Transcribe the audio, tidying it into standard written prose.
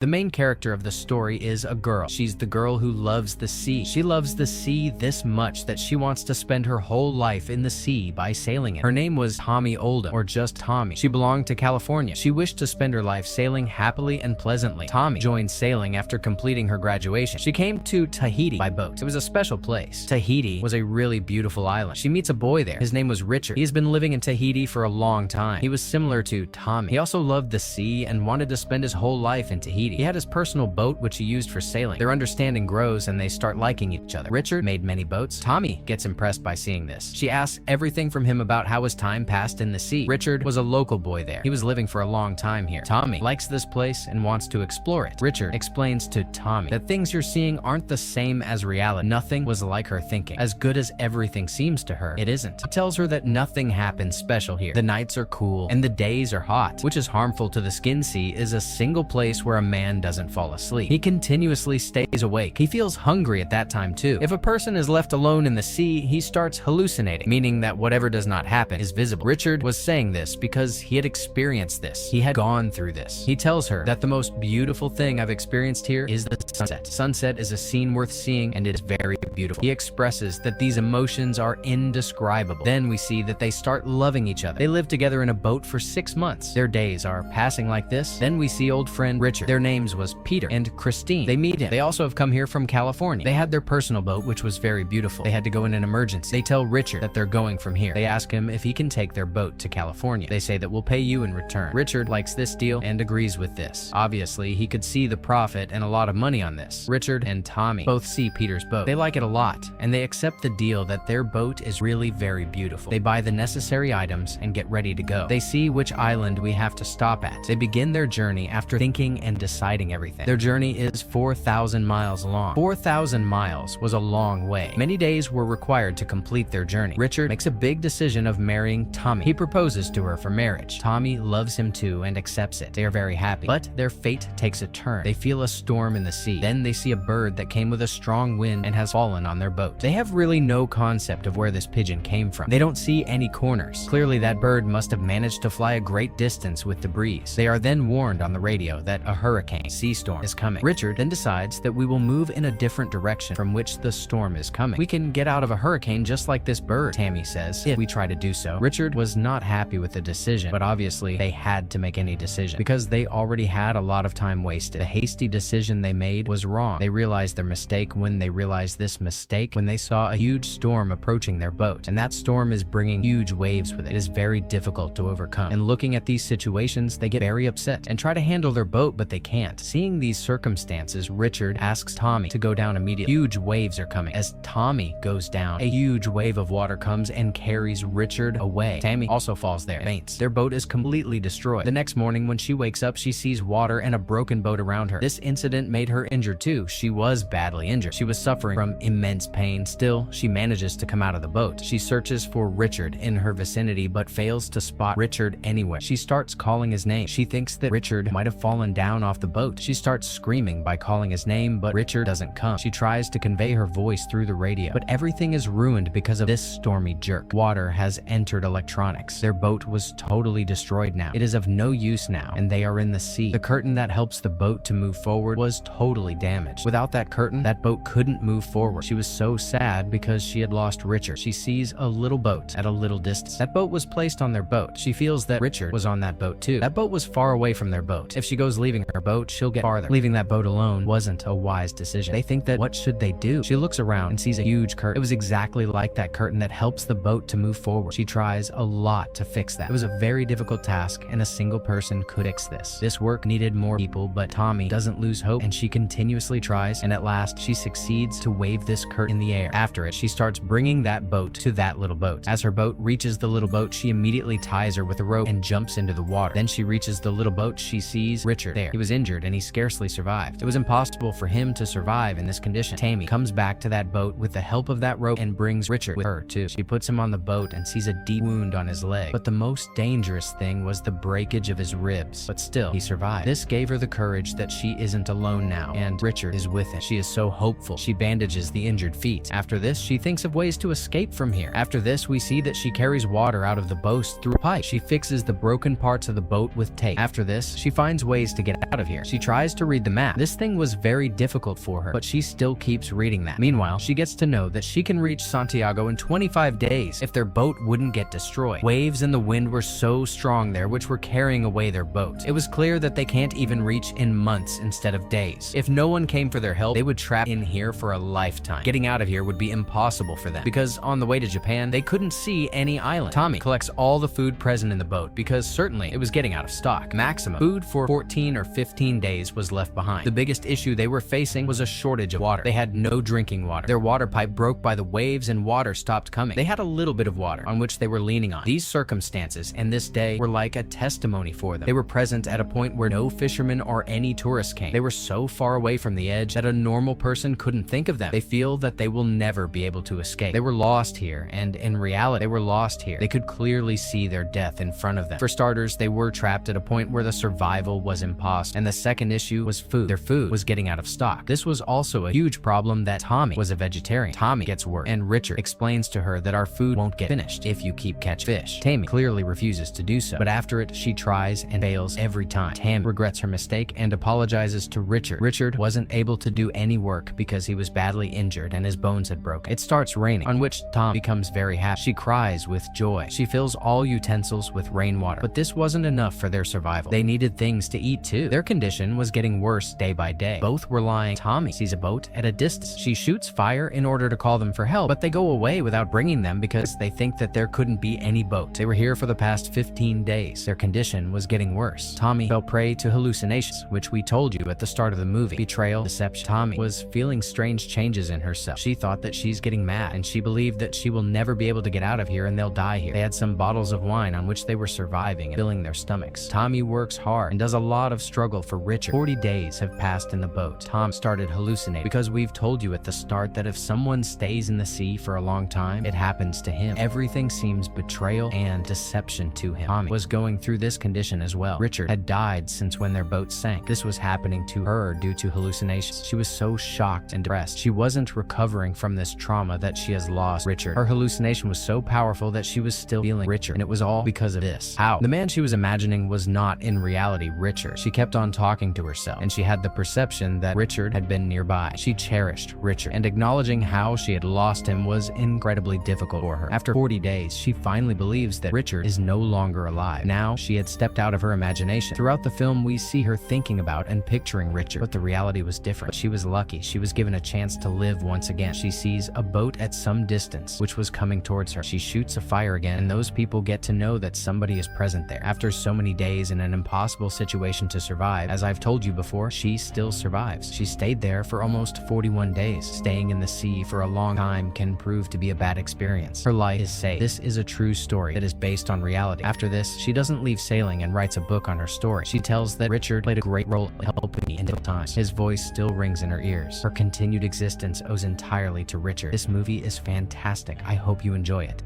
The main character of the story is a girl. She's the girl who loves the sea. She loves the sea this much that she wants to spend her whole life in the sea by sailing it. Her name was Tami Oldham, or just Tami. She belonged to California. She wished to spend her life sailing happily and pleasantly. Tami joined sailing after completing her graduation. She came to Tahiti by boat. It was a special place. Tahiti was a really beautiful island. She meets a boy there. His name was Richard. He has been living in Tahiti for a long time. He was similar to Tami. He also loved the sea and wanted to spend his whole life in Tahiti. He had his personal boat which he used for sailing. Their understanding grows and they start liking each other. Richard made many boats. Tami gets impressed by seeing this. She asks everything from him about how his time passed in the sea. Richard was a local boy there. He was living for a long time here. Tami likes this place and wants to explore it. Richard explains to Tami that things you're seeing aren't the same as reality. Nothing was like her thinking. As good as everything seems to her, it isn't. He tells her that nothing happens special here. The nights are cool and the days are hot, which is harmful to the skin. Sea is a single place where a man doesn't fall asleep. He continuously stays awake. He feels hungry at that time too. If a person is left alone in the sea, he starts hallucinating, meaning that whatever does not happen is visible. Richard was saying this because he had experienced this. He had gone through this. He tells her that the most beautiful thing I've experienced here is the sunset. Sunset is a scene worth seeing and it is very beautiful. He expresses that these emotions are indescribable. Then we see that they start loving each other. They live together in a boat for 6 months. Their days are passing like this. Then we see old friend Richard. Their names was Peter and Christine. They meet him. They also have come here from California. They had their personal boat, which was very beautiful. They had to go in an emergency. They tell Richard that they're going from here. They ask him if he can take their boat to California. They say that we'll pay you in return. Richard likes this deal and agrees with this. Obviously, he could see the profit and a lot of money on this. Richard and Tami both see Peter's boat. They like it a lot, and they accept the deal that their boat is really very beautiful. They buy the necessary items and get ready to go. They see which island we have to stop at. They begin their journey after thinking and deciding everything. Their journey is 4,000 miles long. 4,000 miles was a long way. Many days were required to complete their journey. Richard makes a big decision of marrying Tami. He proposes to her for marriage. Tami loves him too and accepts it. They are very happy, but their fate takes a turn. They feel a storm in the sea. Then they see a bird that came with a strong wind and has fallen on their boat. They have really no concept of where this pigeon came from. They don't see any corners. Clearly that bird must have managed to fly a great distance with the breeze. They are then warned on the radio that a hurricane, sea storm, is coming. Richard then decides that we will move in a different direction from which the storm is coming. We can get out of a hurricane just like this bird, Tami says, if we try to do so. Richard was not happy with the decision, but obviously they had to make any decision because they already had a lot of time wasted. The hasty decision they made was wrong. They realized their mistake when they realized this mistake when they saw a huge storm approaching their boat, and that storm is bringing huge waves with it. It is very difficult to overcome, and looking at these situations, they get very upset and try to handle their boat, but they can't. Seeing these circumstances, Richard asks Tami to go down immediately. Huge waves are coming. As Tami goes down, a huge wave of water comes and carries Richard away. Tami also falls there, faints. Their boat is completely destroyed. The next morning when she wakes up, she sees water and a broken boat around her. This incident made her injured too. She was badly injured. She was suffering from immense pain. Still, she manages to come out of the boat. She searches for Richard in her vicinity but fails to spot Richard anywhere. She starts calling his name. She thinks that Richard might have fallen down off the boat. She starts screaming by calling his name, but Richard doesn't come. She tries to convey her voice through the radio, but everything is ruined because of this stormy jerk. Water has entered electronics. Their boat was totally destroyed now. It is of no use now, and they are in the sea. The curtain that helps the boat to move forward was totally damaged. Without that curtain, that boat couldn't move forward. She was so sad because she had lost Richard. She sees a little boat at a little distance. That boat was placed on their boat. She feels that Richard was on that boat too. That boat was far away from their boat. If she goes leaving her boat, she'll get farther. Leaving that boat alone wasn't a wise decision. They think that what should they do? She looks around and sees a huge curtain. It was exactly like that curtain that helps the boat to move forward. She tries a lot to fix that. It was a very difficult task and a single person could fix this. This work needed more people, but Tami doesn't lose hope and she continuously tries, and at last she succeeds to wave this curtain in the air. After it, she starts bringing that boat to that little boat. As her boat reaches the little boat, she immediately ties her with a rope and jumps into the water. Then she reaches the little boat. She sees Richard there. He was injured and he scarcely survived. It was impossible for him to survive in this condition. Tami comes back to that boat with the help of that rope and brings Richard with her too. She puts him on the boat and sees a deep wound on his leg, but the most dangerous thing was the breakage of his ribs. But still, he survived. This gave her the courage that she isn't alone now, and Richard is with him. She is so hopeful. She bandages the injured feet. After this, she thinks of ways to escape from here. After this, we see that she carries water out of the boat through a pipe. She fixes the broken parts of the boat with tape. After this, she finds ways to get out of here. here. She tries to read the map. This thing was very difficult for her, but she still keeps reading that. Meanwhile, she gets to know that she can reach Santiago in 25 days if their boat wouldn't get destroyed. Waves and the wind were so strong there, which were carrying away their boat. It was clear that they can't even reach in months instead of days. If no one came for their help, they would trap in here for a lifetime. Getting out of here would be impossible for them because on the way to Japan, they couldn't see any island. Tami collects all the food present in the boat because certainly it was getting out of stock. Maximum food for 14 or 15 days was left behind. The biggest issue they were facing was a shortage of water. They had no drinking water. Their water pipe broke by the waves and water stopped coming. They had a little bit of water on which they were leaning on. These circumstances and this day were like a testimony for them. They were present at a point where no fishermen or any tourists came. They were so far away from the edge that a normal person couldn't think of them. They feel that they will never be able to escape. They were lost here, and in reality, they were lost here. They could clearly see their death in front of them. For starters, they were trapped at a point where the survival was impossible. And the second issue was food. Their food was getting out of stock. This was also a huge problem that Tami was a vegetarian. Tami gets worse, and Richard explains to her that our food won't get finished if you keep catching fish. Tami clearly refuses to do so, but after it, she tries and fails every time. Tami regrets her mistake and apologizes to Richard. Richard wasn't able to do any work because he was badly injured and his bones had broken. It starts raining, on which Tami becomes very happy. She cries with joy. She fills all utensils with rainwater, but this wasn't enough for their survival. They needed things to eat too. Their condition was getting worse day by day. Both were lying. Tami sees a boat at a distance. She shoots fire in order to call them for help, but they go away without bringing them because they think that there couldn't be any boat. They were here for the past 15 days. Their condition was getting worse. Tami fell prey to hallucinations, which we told you at the start of the movie. Betrayal, deception. Tami was feeling strange changes in herself. She thought that she's getting mad, and she believed that she will never be able to get out of here and they'll die here. They had some bottles of wine on which they were surviving and filling their stomachs. Tami works hard and does a lot of struggle for Richard. 40 days have passed in the boat. Tom started hallucinating because we've told you at the start that if someone stays in the sea for a long time, it happens to him. Everything seems betrayal and deception to him. Tami was going through this condition as well. Richard had died since when their boat sank. This was happening to her due to hallucinations. She was so shocked and depressed. She wasn't recovering from this trauma that she has lost Richard. Her hallucination was so powerful that she was still feeling Richard, and it was all because of this. How? The man she was imagining was not in reality Richard. She kept on talking to herself, and she had the perception that Richard had been nearby. She cherished Richard, and acknowledging how she had lost him was incredibly difficult for her. After 40 days, she finally believes that Richard is no longer alive. Now, she had stepped out of her imagination. Throughout the film, we see her thinking about and picturing Richard, but the reality was different. But she was lucky. She was given a chance to live once again. She sees a boat at some distance, which was coming towards her. She shoots a fire again, and those people get to know that somebody is present there. After so many days in an impossible situation to survive, as I've told you before, she still survives. She stayed there for almost 41 days. Staying in the sea for a long time can prove to be a bad experience. Her life is saved. This is a true story that is based on reality. After this, she doesn't leave sailing and writes a book on her story. She tells that Richard played a great role in helping me in difficult times. His voice still rings in her ears. Her continued existence owes entirely to Richard. This movie is fantastic. I hope you enjoy it.